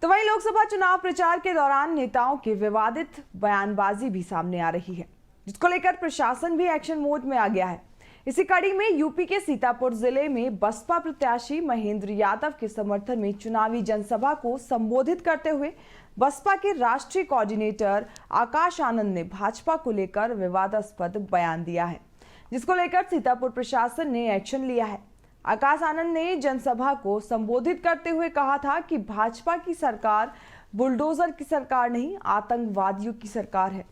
तो वहीं लोकसभा चुनाव प्रचार के दौरान नेताओं की विवादित बयानबाजी भी सामने आ रही है, जिसको लेकर प्रशासन भी एक्शन मोड में आ गया है। इसी कड़ी में यूपी के सीतापुर जिले में बसपा प्रत्याशी महेंद्र यादव के समर्थन में चुनावी जनसभा को संबोधित करते हुए बसपा के राष्ट्रीय कोऑर्डिनेटर आकाश आनंद ने भाजपा को लेकर विवादास्पद बयान दिया है, जिसको लेकर सीतापुर प्रशासन ने एक्शन लिया है। आकाश आनंद ने जनसभा को संबोधित करते हुए कहा था कि भाजपा की सरकार बुलडोजर की सरकार नहीं, आतंकवादियों की सरकार है।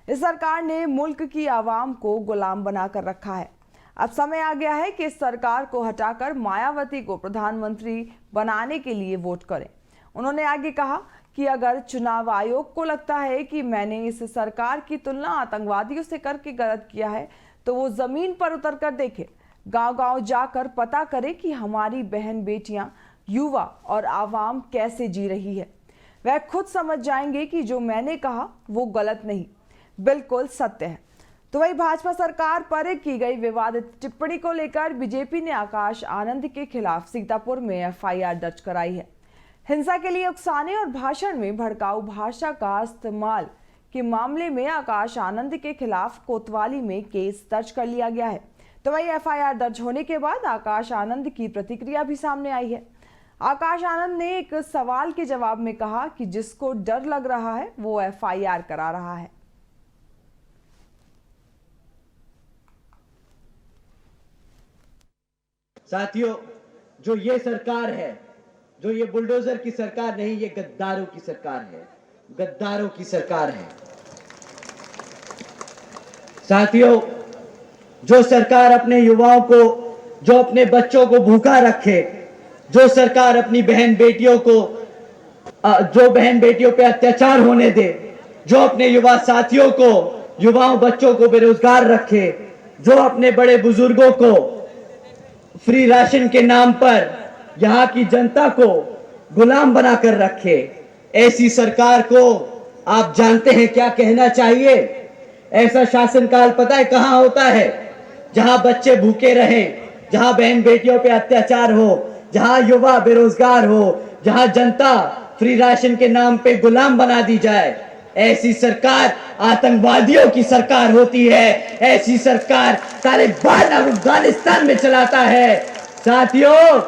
इस सरकार ने मुल्क की आवाम को गुलाम बनाकर रखा है। अब समय आ गया है कि इस सरकार को हटाकर मायावती को प्रधानमंत्री बनाने के लिए वोट करें। उन्होंने आगे कहा कि अगर चुनाव आयोग को लगता है कि मैंने इस सरकार की तुलना आतंकवादियों से करके गलत किया है, तो वो जमीन पर उतर कर देखे, गांव-गांव जाकर पता करें कि हमारी बहन बेटियां, युवा और आवाम कैसे जी रही है। वह खुद समझ जाएंगे कि जो मैंने कहा वो गलत नहीं, बिल्कुल सत्य है। तो वही भाजपा सरकार पर की गई विवादित टिप्पणी को लेकर बीजेपी ने आकाश आनंद के खिलाफ सीतापुर में एफआईआर दर्ज कराई है। हिंसा के लिए उकसाने और भाषण में भड़काऊ भाषा का इस्तेमाल के मामले में आकाश आनंद के खिलाफ कोतवाली में केस दर्ज कर लिया गया है। तो वही एफआईआर दर्ज होने के बाद आकाश आनंद की प्रतिक्रिया भी सामने आई है। आकाश आनंद ने एक सवाल के जवाब में कहा कि जिसको डर लग रहा है वो एफआईआर करा रहा है। साथियों, जो ये सरकार है, जो ये बुलडोजर की सरकार नहीं, ये गद्दारों की सरकार है, गद्दारों की सरकार है। साथियों, जो सरकार अपने युवाओं को, जो अपने बच्चों को भूखा रखे, जो सरकार अपनी बहन बेटियों को, जो बहन बेटियों पे अत्याचार होने दे, जो अपने युवा साथियों को, युवाओं बच्चों को बेरोजगार रखे, जो अपने बड़े बुजुर्गों को फ्री राशन के नाम पर यहां की जनता को गुलाम बनाकर रखे, ऐसी सरकार को आप जानते हैं क्या कहना चाहिए? ऐसा शासनकाल पता है कहां होता है? जहां बच्चे भूखे रहें, जहां बहन बेटियों पे अत्याचार हो, जहां युवा बेरोजगार हो, जहां जनता फ्री राशन के नाम पे गुलाम बना दी जाए, ऐसी सरकार आतंकवादियों की सरकार होती है। ऐसी सरकार तालिबान अफगानिस्तान में चलाता है। साथियों,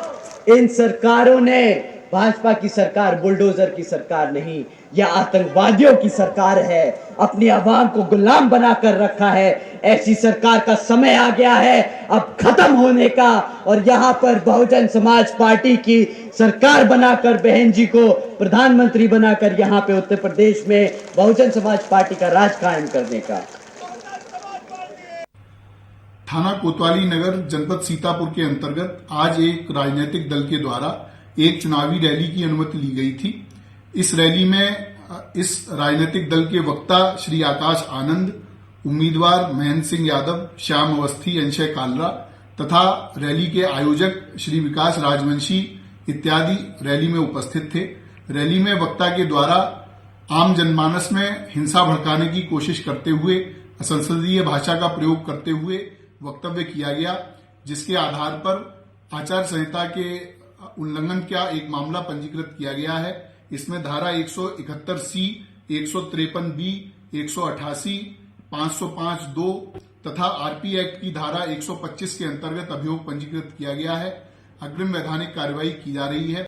इन सरकारों ने, भाजपा की सरकार बुलडोजर की सरकार नहीं, यह आतंकवादियों की सरकार है, अपनी आवाम को गुलाम बनाकर रखा है। ऐसी सरकार का समय आ गया है अब खत्म होने का, और यहां पर बहुजन समाज पार्टी की सरकार बनाकर, बहन जी को प्रधानमंत्री बनाकर यहां पे उत्तर प्रदेश में बहुजन समाज पार्टी का राज कायम करने का। थाना कोतवाली नगर जनपद सीतापुर के अंतर्गत आज एक राजनीतिक दल के द्वारा एक चुनावी रैली की अनुमति ली गई थी। इस रैली में इस राजनीतिक दल के वक्ता श्री आकाश आनंद, उम्मीदवार महेंद्र सिंह यादव, श्याम अवस्थी, अंशय कालरा तथा रैली के आयोजक श्री विकास राजवंशी इत्यादि रैली में उपस्थित थे। रैली में वक्ता के द्वारा आम जनमानस में हिंसा भड़काने की कोशिश करते हुए असंसदीय भाषा का प्रयोग करते हुए वक्तव्य किया गया, जिसके आधार पर आचार संहिता के उल्लंघन का एक मामला पंजीकृत किया गया है। इसमें धारा 171C, 153B, 188, 505(2) तथा आरपी एक्ट की धारा 125 के अंतर्गत अभियोग पंजीकृत किया गया है। अग्रिम वैधानिक कार्यवाही की जा रही है।